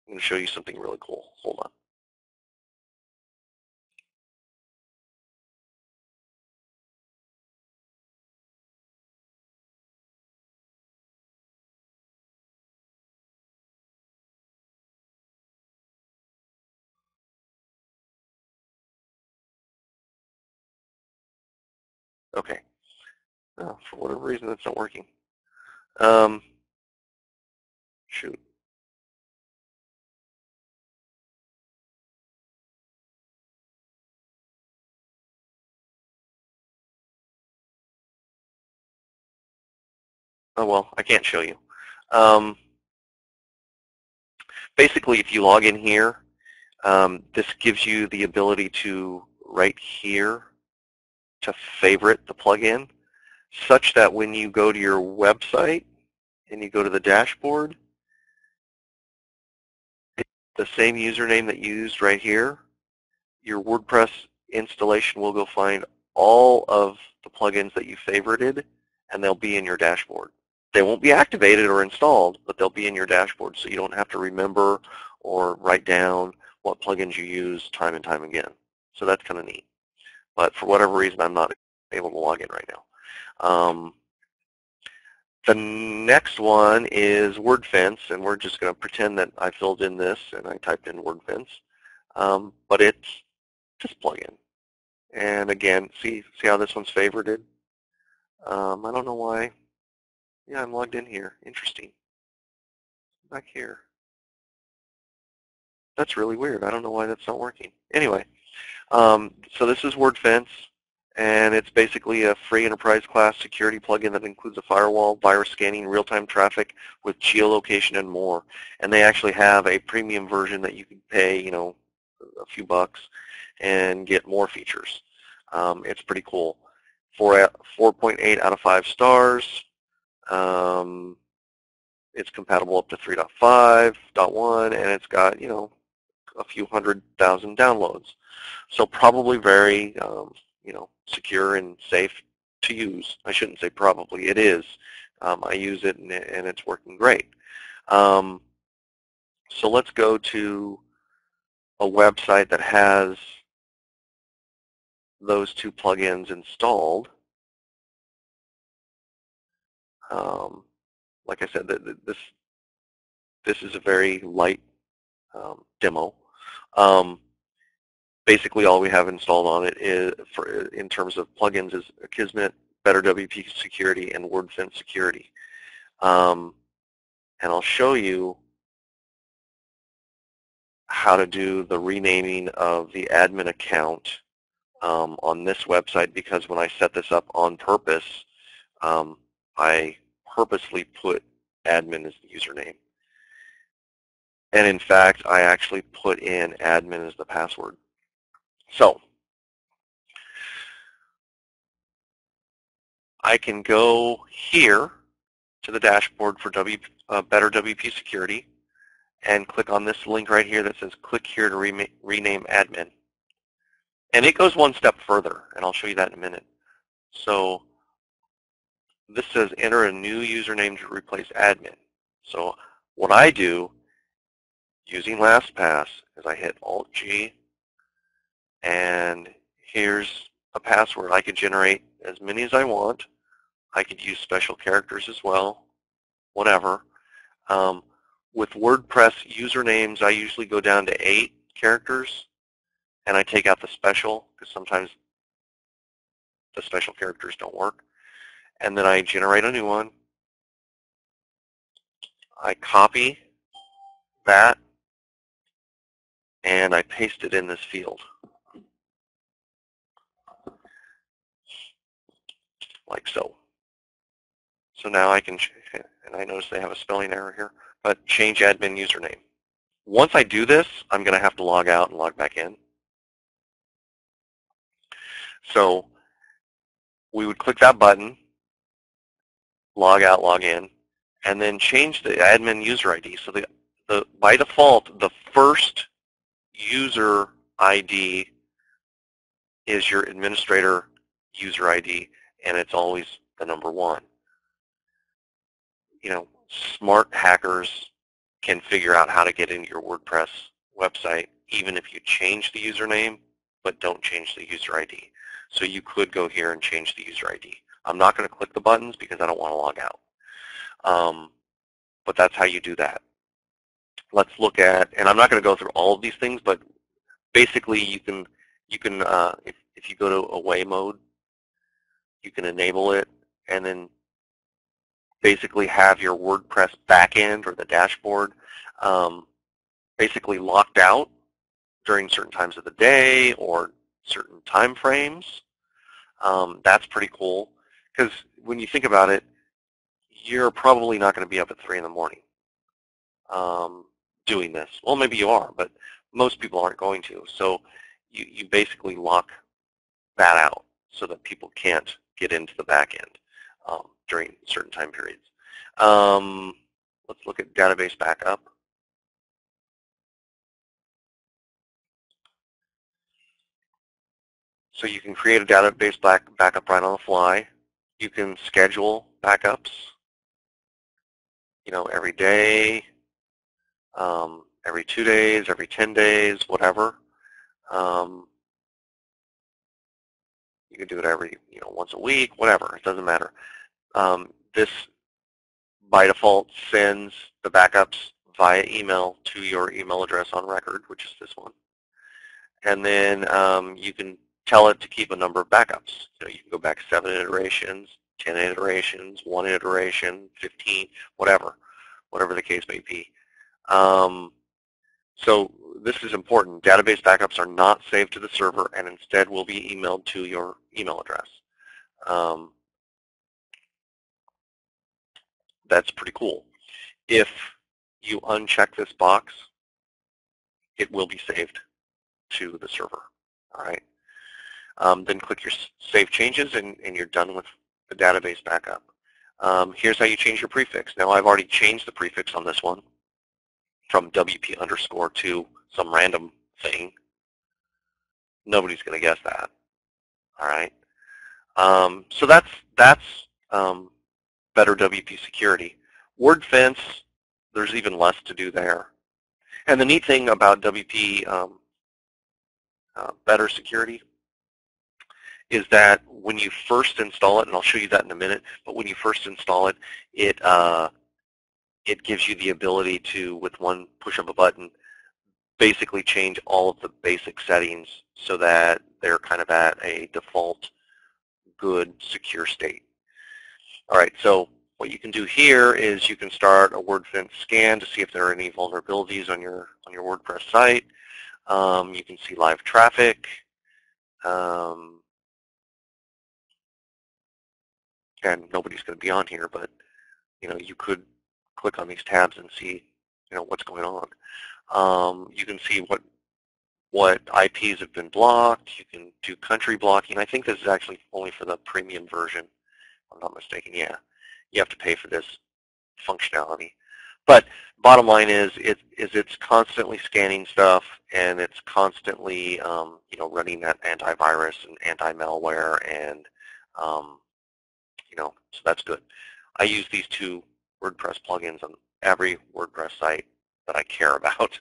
I'm going to show you something really cool. Hold on. Okay. Oh, for whatever reason, that's not working. Um, shoot. Oh, well, I can't show you. Um, basically, if you log in here, this gives you the ability to, right here, to favorite the plugin, such that when you go to your website and you go to the dashboard, it's the same username that you used right here, your WordPress installation will go find all of the plugins that you favorited, and they'll be in your dashboard. They won't be activated or installed, but they'll be in your dashboard, so you don't have to remember or write down what plugins you use time and time again. So that's kind of neat. But for whatever reason, I'm not able to log in right now. The next one is Wordfence, and we're just going to pretend that I filled in this and I typed in Wordfence. But it's this plugin. And again, see how this one's favorited? I don't know why. Yeah, I'm logged in here. Interesting. Back here. That's really weird. I don't know why that's not working. Anyway, so this is Wordfence, and it's basically a free enterprise class security plugin that includes a firewall, virus scanning, real-time traffic with geolocation and more. And they actually have a premium version that you can pay, a few bucks and get more features. It's pretty cool. 4.8 out of 5 stars. It's compatible up to 3.5.1, and it's got, a few 100,000 downloads. So probably very, secure and safe to use. I shouldn't say probably, it is. I use it and it's working great. So let's go to a website that has those two plugins installed. Like I said, this is a very light demo. Basically, all we have installed on it is, in terms of plugins, is Akismet, Better WP Security, and Wordfence Security. And I'll show you how to do the renaming of the admin account on this website, because when I set this up on purpose, I purposely put admin as the username. And in fact, I actually put in admin as the password. So I can go here to the dashboard for Better WP Security and click on this link right here that says click here to rename admin. And it goes one step further, and I'll show you that in a minute. So this says enter a new username to replace admin. So what I do using LastPass is I hit Alt-G, and here's a password. I could generate as many as I want. I could use special characters as well, whatever. With WordPress usernames, I usually go down to 8 characters, and I take out the special, because sometimes the special characters don't work. And then I generate a new one. I copy that, and I paste it in this field, like so. So now I can, and I notice they have a spelling error here, but change admin username. Once I do this, I'm going to have to log out and log back in. So we would click that button, log out, log in, and then change the admin user ID. So by default, the first user ID is your administrator user ID, and it's always the number 1. Smart hackers can figure out how to get into your WordPress website even if you change the username but don't change the user ID. So you could go here and change the user ID. I'm not going to click the buttons because I don't want to log out. But that's how you do that. Let's look at, and I'm not going to go through all of these things, but basically you can if you go to away mode, You can enable it and then basically have your WordPress backend or the dashboard basically locked out during certain times of the day or certain time frames. That's pretty cool because when you think about it, you're probably not going to be up at 3 in the morning doing this. Well, maybe you are, but most people aren't going to. So you basically lock that out so that people can't get into the back end during certain time periods. Let's look at database backup. So you can create a database backup right on the fly. You can schedule backups, every day, every 2 days, every 10 days, whatever. You can do it every, once a week, whatever. It doesn't matter. This, by default, sends the backups via email to your email address on record, which is this one. And then you can tell it to keep a number of backups. You can go back 7 iterations, 10 iterations, 1 iteration, 15, whatever the case may be. So this is important. Database backups are not saved to the server and instead will be emailed to your email address. That's pretty cool. If you uncheck this box, it will be saved to the server. All right. Then click your Save Changes and you're done with the database backup. Here's how you change your prefix. Now I've already changed the prefix on this one from WP_ to some random thing. Nobody's going to guess that. All right. So that's better WP security. Wordfence, there's even less to do there. And the neat thing about WP better security is that when you first install it, and I'll show you that in a minute, but when you first install it, it gives you the ability to, with one push of a button, basically change all of the basic settings so that they're kind of at a default good secure state. All right, so what you can do here is you can start a Wordfence scan to see if there are any vulnerabilities on your WordPress site. You can see live traffic. And nobody's going to be on here, but you could click on these tabs and see what's going on. You can see what IPs have been blocked. You can do country blocking. I think this is actually only for the premium version, if I'm not mistaken. Yeah, you have to pay for this functionality. But bottom line is it's constantly scanning stuff, and it's constantly running that antivirus and anti-malware, and so that's good. I use these 2 WordPress plugins on every WordPress site that I care about.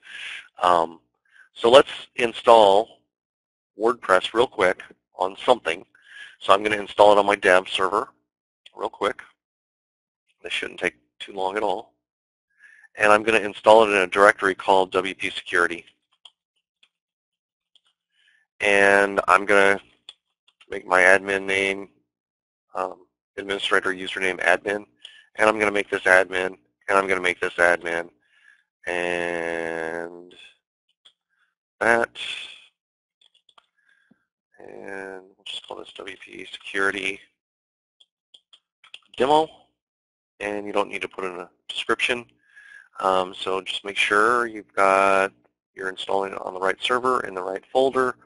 So let's install WordPress real quick on something. So I'm going to install it on my dev server real quick. This shouldn't take too long at all. And I'm going to install it in a directory called WP Security. And I'm going to make my admin name administrator username admin, and I'm going to make this admin, and I'm going to make this admin, and that, and we'll just call this WP Security Demo, and you don't need to put in a description. So just make sure you're installing it on the right server, in the right folder,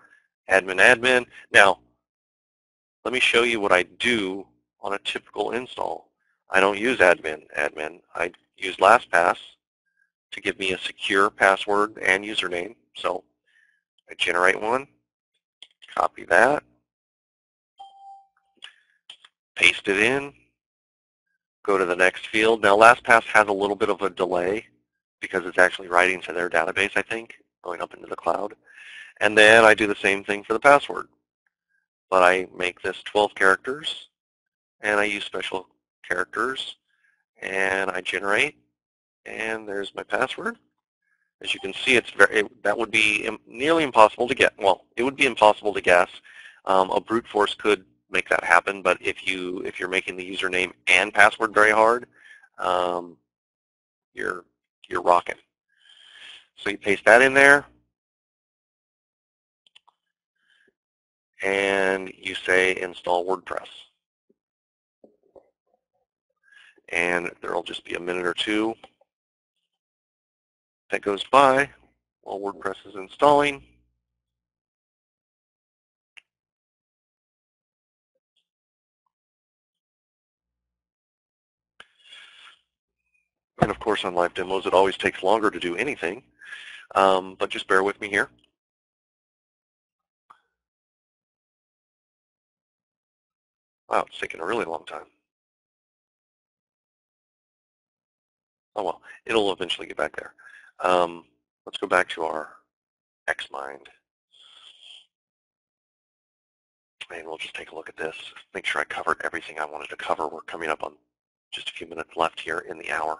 admin. Now, let me show you what I do on a typical install. I don't use admin. I use LastPass to give me a secure password and username. So I generate one, copy that, paste it in, go to the next field. Now LastPass has a little bit of a delay because it's actually writing to their database, I think, going up into the cloud. And then I do the same thing for the password. But I make this 12 characters, and I use special characters, and I generate, and there's my password. As you can see, that would be nearly impossible to get. Well, it would be impossible to guess. A brute force could make that happen. But if you're making the username and password very hard, you're rocking. So you paste that in there, and you say install WordPress. And there'll just be a minute or two that goes by while WordPress is installing. And of course, on live demos, it always takes longer to do anything, but just bear with me here. Wow, it's taking a really long time. Oh well, it'll eventually get back there. Let's go back to our Xmind. And we'll just take a look at this, make sure I covered everything I wanted to cover. We're coming up on just a few minutes left here in the hour.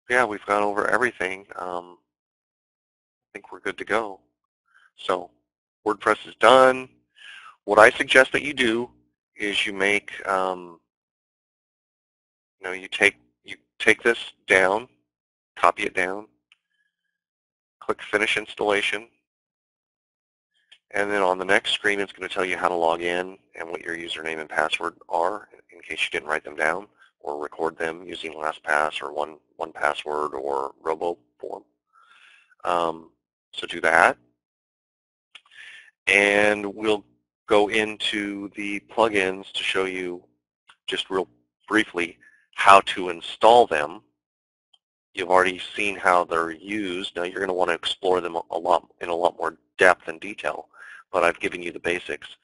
Yeah, we've gone over everything. I think we're good to go. So WordPress is done. What I suggest that you do is you make, you take this down, copy it down, click Finish Installation, and then on the next screen it's going to tell you how to log in and what your username and password are in case you didn't write them down or record them using LastPass or 1Password or RoboForm. So do that. And we'll go into the plugins to show you just real briefly how to install them. You've already seen how they're used. Now you're going to want to explore them in a lot more depth and detail, but I've given you the basics.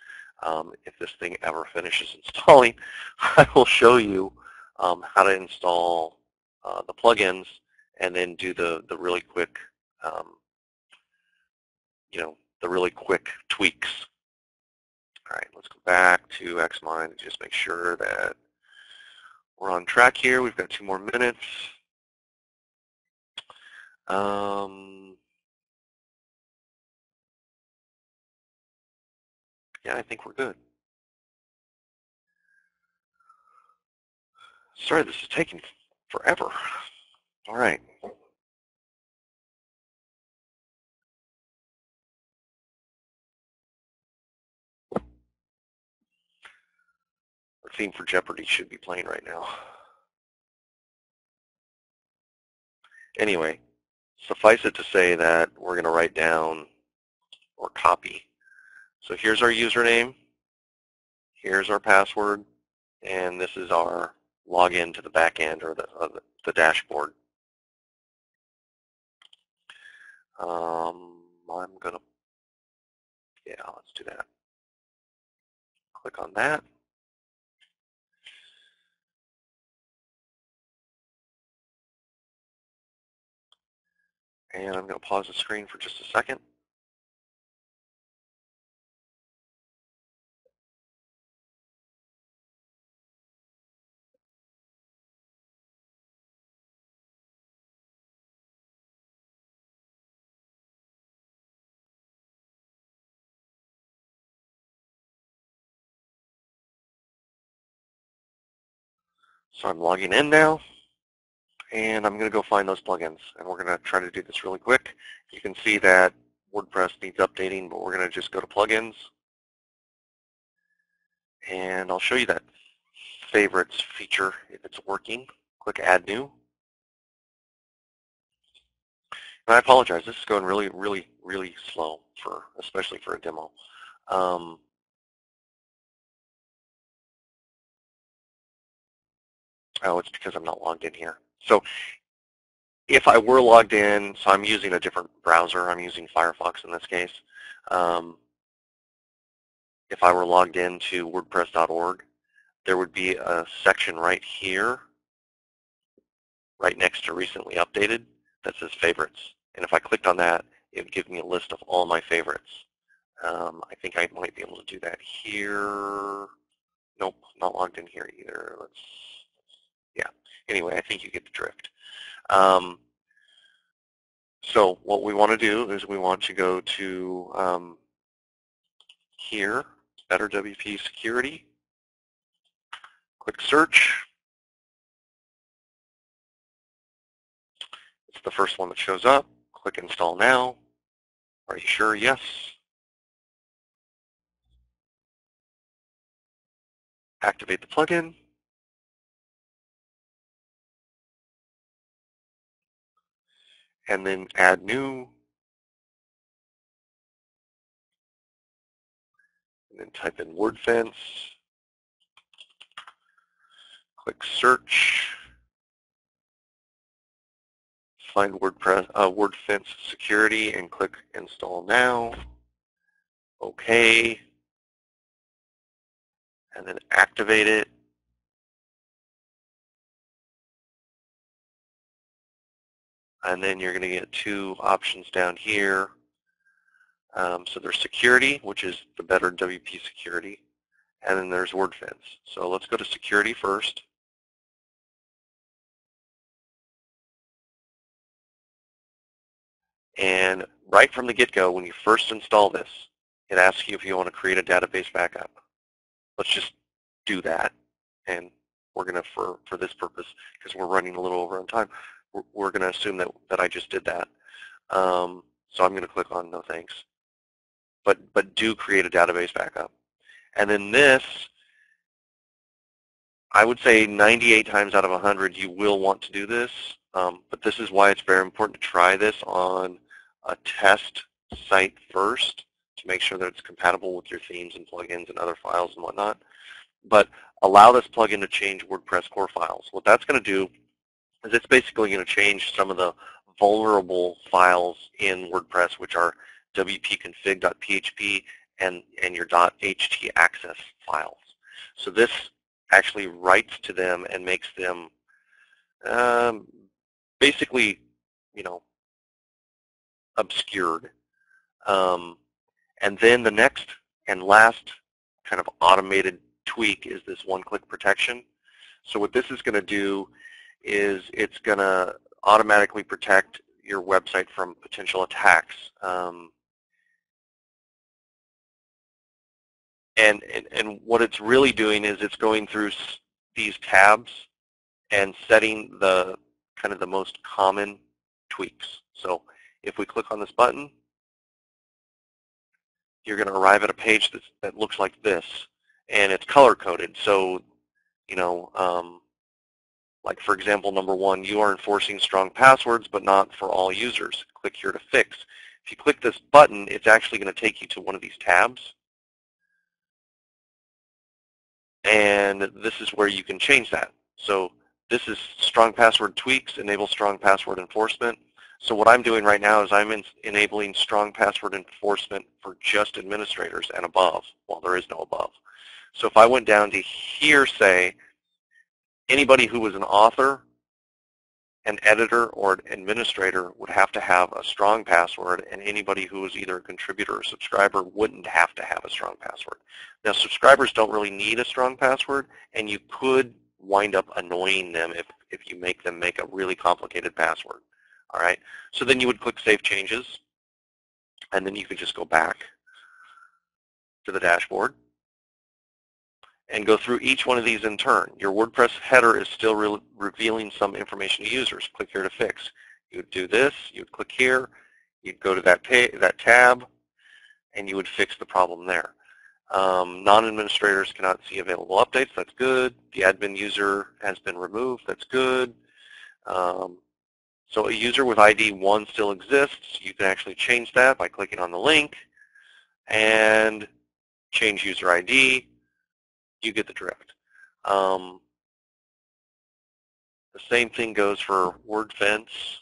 If this thing ever finishes installing, I will show you how to install the plugins and then do the really quick, the really quick tweaks. All right, let's go back to Xmind and just make sure that we're on track here. We've got 2 more minutes. Yeah, I think we're good. Sorry, this is taking forever. All right. Our theme for Jeopardy should be playing right now. Anyway, suffice it to say that we're going to write down or copy. So here's our username, here's our password, and this is our login to the back end or the dashboard. I'm going to, yeah, let's do that. Click on that. And I'm going to pause the screen for just a second. So I'm logging in now, and I'm going to go find those plugins, and we're going to try to do this really quick. You can see that WordPress needs updating, but we're going to just go to plugins, and I'll show you that favorites feature if it's working. Click Add New. And I apologize, this is going really, really, really slow, especially for a demo. Oh, it's because I'm not logged in here. So if I were logged in, so I'm using a different browser. I'm using Firefox in this case. If I were logged into WordPress.org, there would be a section right here, right next to recently updated, that says favorites. And if I clicked on that, it would give me a list of all my favorites. I think I might be able to do that here. Nope, not logged in here either. Yeah. Anyway, I think you get the drift. So what we want to do is we want to go to here, Better WP Security, click search. It's the first one that shows up. Click install now. Are you sure? Yes. Activate the plugin. And then add new. And then type in Wordfence. Click search. Find Wordfence Security and click install now. OK. And then activate it. And then you're going to get two options down here. So there's security, which is the Better WP Security, and then there's Wordfence. So let's go to security first. And right from the get-go, when you first install this, it asks you if you want to create a database backup. Let's just do that. And we're going to, for this purpose, because we're running a little over on time, we're going to assume that I just did that. So I'm going to click on no thanks. But do create a database backup. And then this, I would say 98 times out of 100 you will want to do this, but this is why it's very important to try this on a test site first to make sure that it's compatible with your themes and plugins and other files and whatnot. But allow this plugin to change WordPress core files. What that's going to do is it's basically going to change some of the vulnerable files in WordPress, which are wp-config.php and your .htaccess files. So this actually writes to them and makes them basically, obscured. And then the next and last kind of automated tweak is this one-click protection. So what this is going to do is it's going to automatically protect your website from potential attacks. And what it's really doing is it's going through these tabs and setting the kind of the most common tweaks. So if we click on this button, you're going to arrive at a page that looks like this, and it's color-coded. So, like for example, number 1, you are enforcing strong passwords, but not for all users. Click here to fix. If you click this button, it's actually going to take you to one of these tabs. And this is where you can change that. So this is strong password tweaks, enable strong password enforcement. So what I'm doing right now is I'm enabling strong password enforcement for just administrators and above, while there is no above. So if I went down to here, say, anybody who was an author, an editor, or an administrator would have to have a strong password, and anybody who was either a contributor or subscriber wouldn't have to have a strong password. Now, subscribers don't really need a strong password, and you could wind up annoying them if you make them make a really complicated password. All right, so then you would click Save Changes, and then you could just go back to the dashboard and go through each one of these in turn. Your WordPress header is still revealing some information to users. Click here to fix. You would do this, you would click here, you'd go to that tab, and you would fix the problem there. Non-administrators cannot see available updates. That's good. The admin user has been removed. That's good. So a user with ID 1 still exists. You can actually change that by clicking on the link and change user ID. You get the drift. The same thing goes for Wordfence.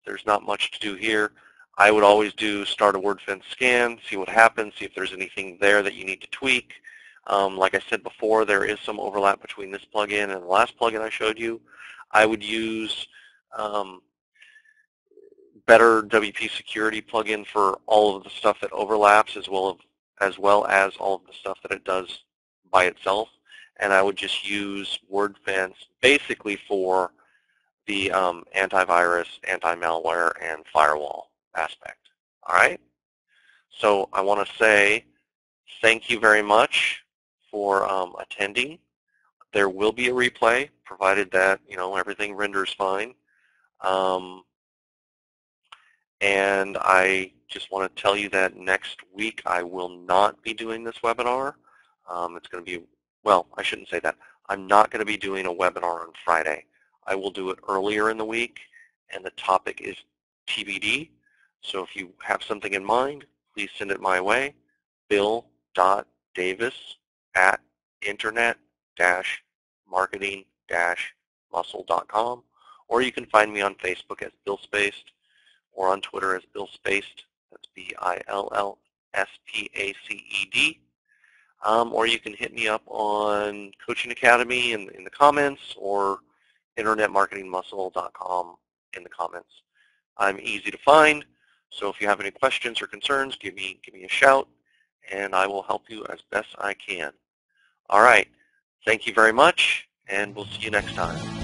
There's not much to do here. I would always do start a Wordfence scan, see what happens, see if there's anything there that you need to tweak. Like I said before, there is some overlap between this plugin and the last plugin I showed you. I would use Better WP Security plugin for all of the stuff that overlaps as well as all of the stuff that it does by itself. And I would just use Wordfence basically for the antivirus, anti-malware, and firewall aspect. All right? So I want to say thank you very much for attending. There will be a replay, provided that everything renders fine. And I just want to tell you that next week I will not be doing this webinar. It's going to be, well, I shouldn't say that. I'm not going to be doing a webinar on Friday. I will do it earlier in the week, and the topic is TBD. So if you have something in mind, please send it my way, bill.davis@internet-marketing-muscle.com, or you can find me on Facebook as Bill Spaced, or on Twitter as Bill Spaced. That's BILLSPACED. Or you can hit me up on Coaching Academy in the comments, or internetmarketingmuscle.com in the comments. I'm easy to find, so if you have any questions or concerns, give me a shout, and I will help you as best I can. All right. Thank you very much, and we'll see you next time.